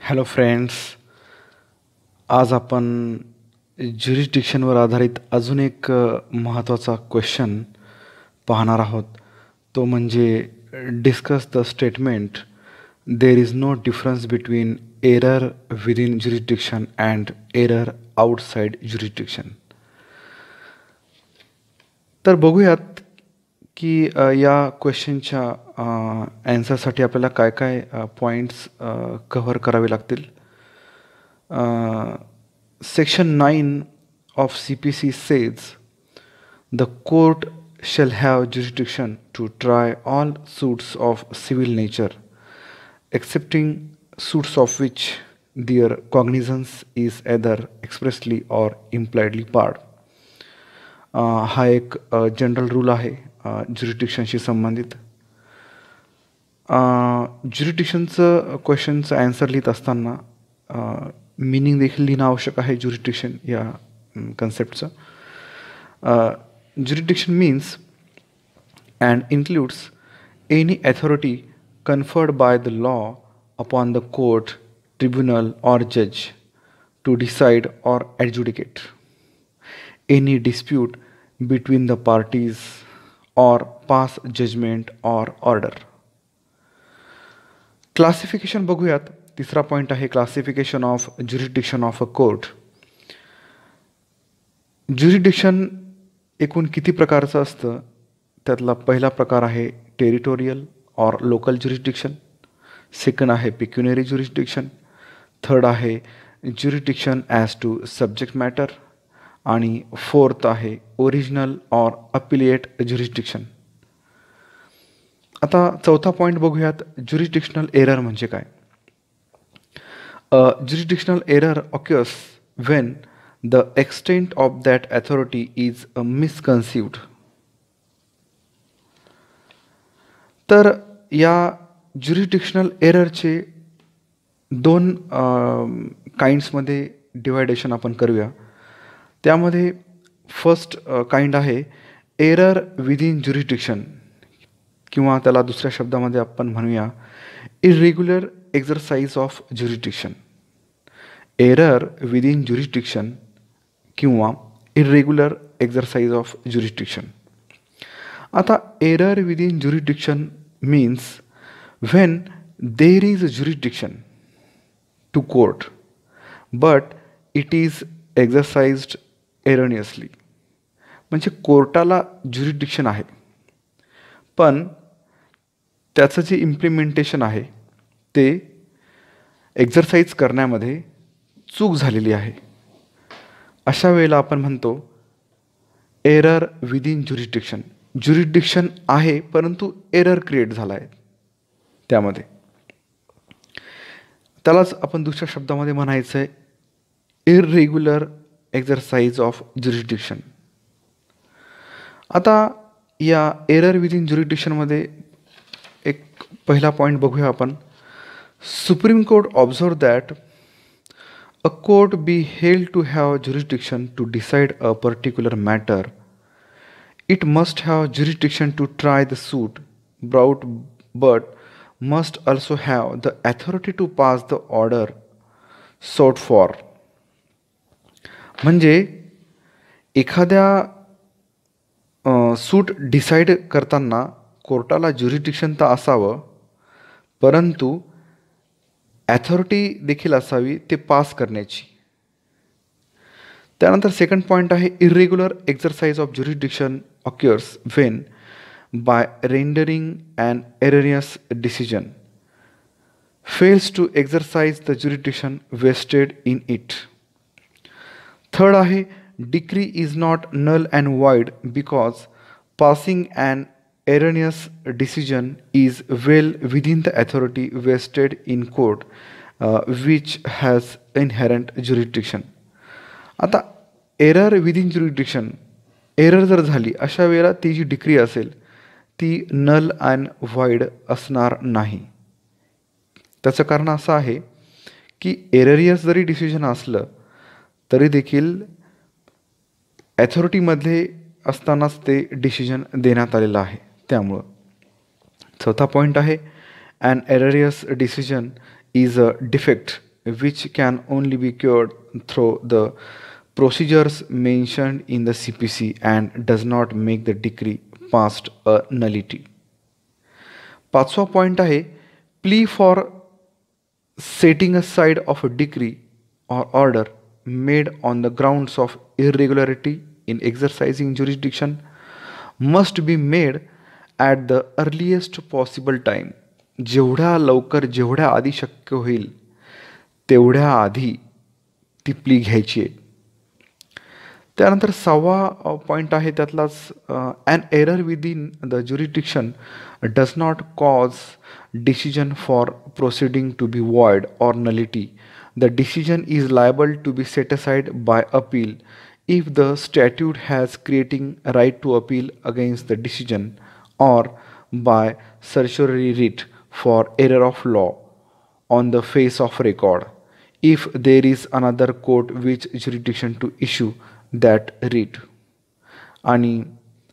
Hello friends, आज आपण ज्युरिस्डिक्शनवर आधारित अजून एक महत्त्वाचा क्वेश्चन पाहणार आहोत. तो म्हणजे discuss the statement there is no difference between error within jurisdiction and error outside jurisdiction. तर बघूयात की या क्वेश्चनच्या ॲन्सरसाठी आपल्याला काय काय पॉईंट्स कव्हर करावे लागतील. Section 9 of CPC says the court shall have jurisdiction to try all suits of civil nature, excepting suits of which their cognizance is either expressly or impliedly barred. हा एक जनरल रूल आहे ज्युरिस्डिक्शनशी संबंधित. ज्युरिस्डिक्शनचं क्वेश्चनचं answer लिहित असताना meaning देखील लिहिणं आवश्यक आहे ज्युरिस्डिक्शन या कन्सेप्टचं. Jurisdiction means and includes any authority conferred by the law upon the court, tribunal or जज to decide or adjudicate any dispute between the parties or pass judgment or order. Classification बघूयात. तिसरा point आहे classification of jurisdiction of a court. Jurisdiction एकूण किती प्रकारचं असतं त्यातला पहिला प्रकार आहे टेरिटोरियल और लोकल ज्युरिस्डिक्शन. सेकंड आहे पिक्युनरी ज्युरिस्डिक्शन. थर्ड आहे jurisdiction as to subject matter. आणि फोर्थ आहे ओरिजिनल और अपिलिएट ज्युरिस्डिक्शन. आता चौथा पॉईंट बघूयात, ज्युरिस्डिक्शनल एरर म्हणजे काय. Jurisdictional error occurs when the extent of that authority is misconceived. तर या ज्युरिस्डिक्शनल एररचे दोन काइंड्समध्ये डिवायडेशन आपण करूया. त्यामध्ये फर्स्ट काइंड आहे एरर विदिन ज्युरिस्डिक्शन, किंवा त्याला दुसऱ्या शब्दामध्ये आपण म्हणूया irregular exercise of jurisdiction. Error within jurisdiction किंवा इरेग्युलर एक्झरसाइज ऑफ ज्युरिस्डिक्शन. आता error within jurisdiction means when there is jurisdiction to court but it is exercised erroneously. म्हणजे कोर्टाला ज्युरिस्डिक्शन आहे पण त्याचं जे इम्प्लिमेंटेशन आहे ते एक्झरसाइज करण्यामध्ये चूक झालेली आहे. अशा वेळेला आपण म्हणतो एरर विदिन ज्युरिस्डिक्शन. ज्युरिस्डिक्शन आहे परंतु एरर क्रिएट झाला आहे त्यामध्ये. त्यालाच आपण दुसऱ्या शब्दामध्ये म्हणायचं आहे इरेग्युलर एक्झरसाइज ऑफ ज्युरिस्डिक्शन. आता या एरर विदिन ज्युरिस्डिक्शनमध्ये एक पहिला पॉईंट बघूया आपण. Supreme court observe that a court be held to have jurisdiction to decide a particular matter, it must have jurisdiction to try the suit brought but must also have the authority to pass the order sought for. म्हणजे एखाद्या सूट decide करताना कोर्टाला jurisdiction तर असावं परंतु authority देखील असावी ते पास करण्याची. त्यानंतर सेकंड पॉईंट आहे irregular exercise of jurisdiction occurs when by rendering and erroneous decision fails to exercise the jurisdiction vested in it. Third आहे decree is not null and void because passing and erroneous decision is well within the authority vested in court which has inherent jurisdiction. आता error within jurisdiction, error जर झाली अशा वेळेला ती जी decree असेल ती null and व्हाईड असणार नाही. त्याचं कारण असं आहे की एररियस जरी डिसिजन असलं तरी देखील ॲथॉरिटीमध्ये असतानाच ते डिसिजन देण्यात आलेलं आहे. त्यामुळं चौथा पॉईंट आहे an erroneous decision is a defect which can only be cured through the procedures mentioned in the CPC and does not make the decree past a nullity. पाचवा पॉइंट आहे plea for setting aside of a decree or order made on the grounds of irregularity in exercising jurisdiction must be made at the earliest possible time. जेवढ्या लवकर जेवढ्या आधी शक्य होईल तेवढ्या आधी ती प्ली घ्यायची आहे. त्यानंतर 6वा पॉईंट आहे त्यातलाच an error within the jurisdiction does not cause decision for proceeding to be void or nullity. The decision is liable to be set aside by appeal if the statute has creating right to appeal against the decision or by certiorari writ for error of law on the face of record if there is another court which jurisdiction to issue that writ. आणि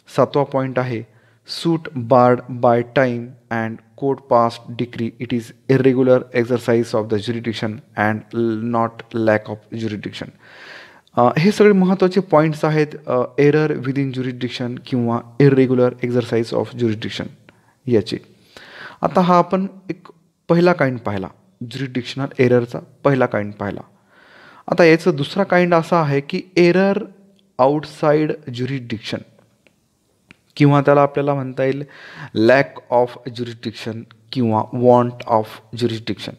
7वा point आहे suit barred by time and court passed decree it is irregular exercise of the jurisdiction and not lack of jurisdiction. हे सगळे महत्त्वाचे points आहेत error within jurisdiction किंवा irregular exercise of jurisdiction याचे. आता हा आपण एक पहिला काइंड पाहिला, ज्युरिडिक्शनल एररचा पहिला काइंड पाहिला. आता याचं दुसरा काइंड असा आहे की एरर आउटसाइड ज्युरिडिक्शन किंवा त्याला आपल्याला म्हणता येईल लॅक ऑफ ज्युरिडिक्शन किंवा want of jurisdiction.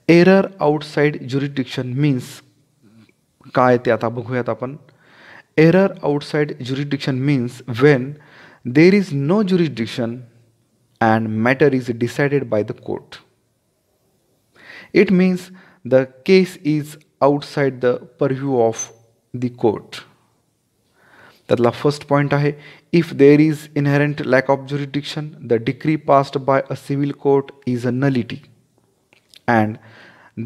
Error outside jurisdiction means काय ते आता बघूयात आपण. Error outside jurisdiction means when there is no jurisdiction and matter is decided by the court. It means the case is outside the purview of the court. त्यातला first point आहे if there is inherent lack of jurisdiction the decree passed by a civil court is a nullity and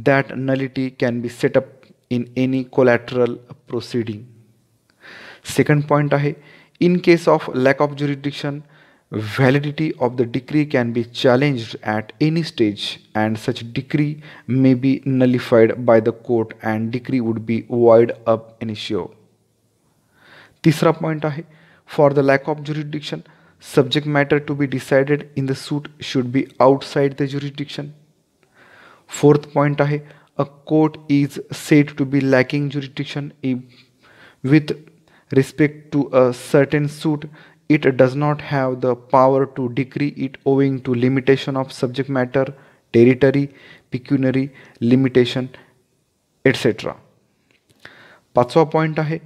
that nullity can be set up in any collateral proceeding. Second point आहे in case of lack of jurisdiction validity of the decree can be challenged at any stage and such decree may be nullified by the court and decree would be void ab initio. तिसरा point आहे for the lack of jurisdiction subject matter to be decided in the suit should be outside the jurisdiction. Fourth point आहे a court is said to be lacking jurisdiction if, with respect to a certain suit, it does not have the power to decree it owing to limitation of subject matter, territory, pecuniary limitation, etc. पाचवा point आहे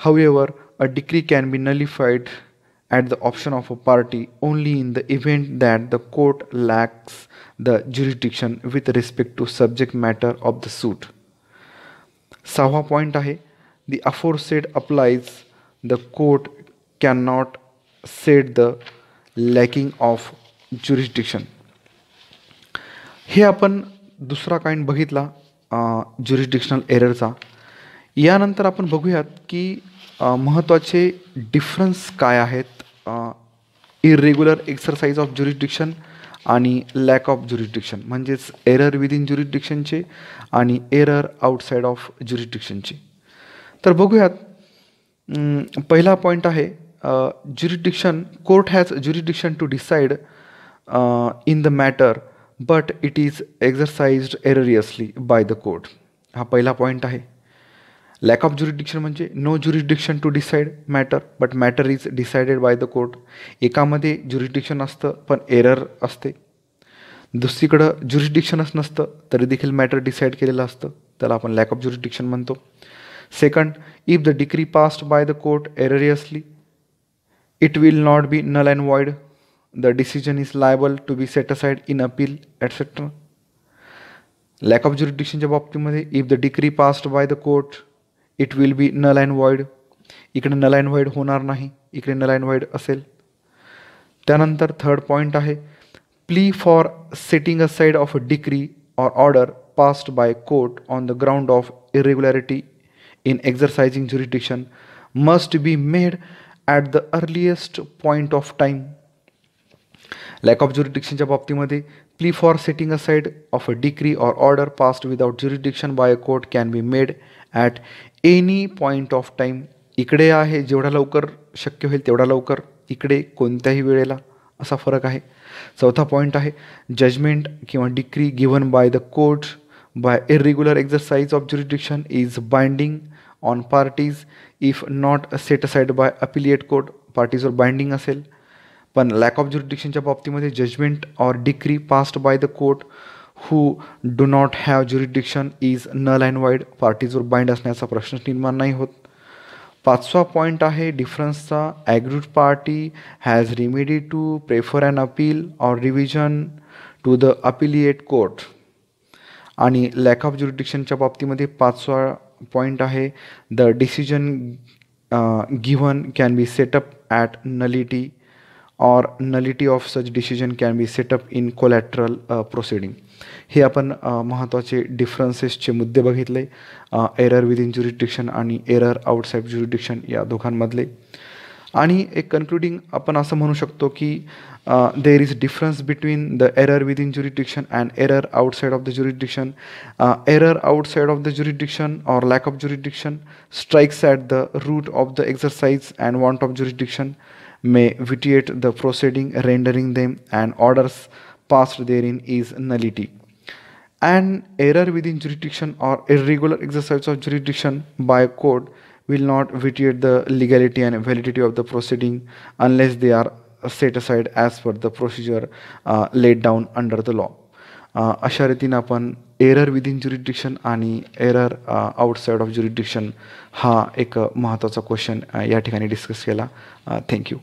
however a decree can be nullified at the option of a party only in the event that the court lacks the jurisdiction with respect to subject matter of the suit. 6वा point आहे the aforesaid applies the court cannot set the lacking of jurisdiction. हे आपण दुसरा kind बघितला ज्युरिडिक्शनल एररचा. यानंतर आपण बघूयात की महत्त्वाचे डिफरन्स काय आहेत इरेग्युलर एक्सरसाइज ऑफ ज्युरिडिक्शन आणि लॅक ऑफ ज्युरिडिक्शन म्हणजेच एरर विदिन ज्युरिडिक्शनचे आणि एरर आउटसाइड ऑफ ज्युरिडिक्शनचे. तर बघूयात पहिला पॉईंट आहे jurisdiction court has jurisdiction to decide in the matter but it is exercised erroneously by the court. हा पहिला पॉईंट आहे. लॅक ऑफ ज्युरिडिक्शन म्हणजे no jurisdiction to decide matter but matter is decided by the court. एकामध्ये jurisdiction असतं पण error असते, दुसरीकडं ज्युरिडिक्शनच नसतं तरी देखील मॅटर डिसाईड केलेलं असतं, त्याला आपण लॅक ऑफ ज्युरिडिक्शन म्हणतो. Second, if the decree passed by the court erroneously it will not be null and void. The decision is liable to be set aside in appeal etcetera. Lack of ज्युरिडिक्शनच्या बाबतीमध्ये if the decree passed by the court it will be null and void. इकडे null and void होणार नाही, इकडे null and void असेल. त्यानंतर third point आहे plea for setting aside of a decree or order passed by court on the ground of irregularity in exercising jurisdiction must be made at the earliest point of time. Lack of ज्युरिडिक्शनच्या बाबतीमध्ये plea for setting aside of a decree or order passed without jurisdiction by a court can be made at any point of time. इकडे आहे जेवढा लवकर शक्य होईल तेवढा लवकर, इकडे कोणत्याही वेळेला, असा फरक आहे. चौथा पॉईंट आहे जजमेंट किंवा decree given by the court by irregular exercise of jurisdiction is binding on parties if not set aside by appellate court. पार्टीजवर बाइंडिंग असेल, पण लॅक ऑफ ज्युरिडिक्शनच्या बाबतीमध्ये judgment or decree passed by the court who do not have jurisdiction is null and void. पार्टीजवर bind असण्याचा प्रश्नच निर्माण नाही होत. पाचवा पॉईंट आहे डिफरन्सचा. Aggrieved party has remedy to prefer an appeal or revision to the appellate court. आणि लॅक ऑफ ज्युरिडिक्शनच्या बाबतीमध्ये पाचवा पॉईंट आहे the decision given can be set up at nullity or nullity of such decision can be set up in collateral proceeding. हे आपण महत्त्वाचे डिफरन्सेसचे मुद्दे बघितले, एरर विदिन ज्युरिडिक्शन आणि एरर आउटसाइड ज्युरिडिक्शन या दोघांमधले. आणि एक कन्क्लुडिंग आपण असं म्हणू शकतो की there is difference between the error within jurisdiction and error outside of the jurisdiction. Error outside of the jurisdiction or lack of jurisdiction strikes at the root of the exercise and want of jurisdiction, may vitiate the proceeding, rendering them and orders passed therein is nullity. An error within jurisdiction or irregular exercise of jurisdiction by a court will not vitiate the legality and validity of the proceeding unless they are set aside as per the procedure laid down under the law. अशा रीतीनं आपण error within jurisdiction आणि error outside of jurisdiction हा एक महत्त्वाचा question या ठिकाणी discuss केला. थँक्यू.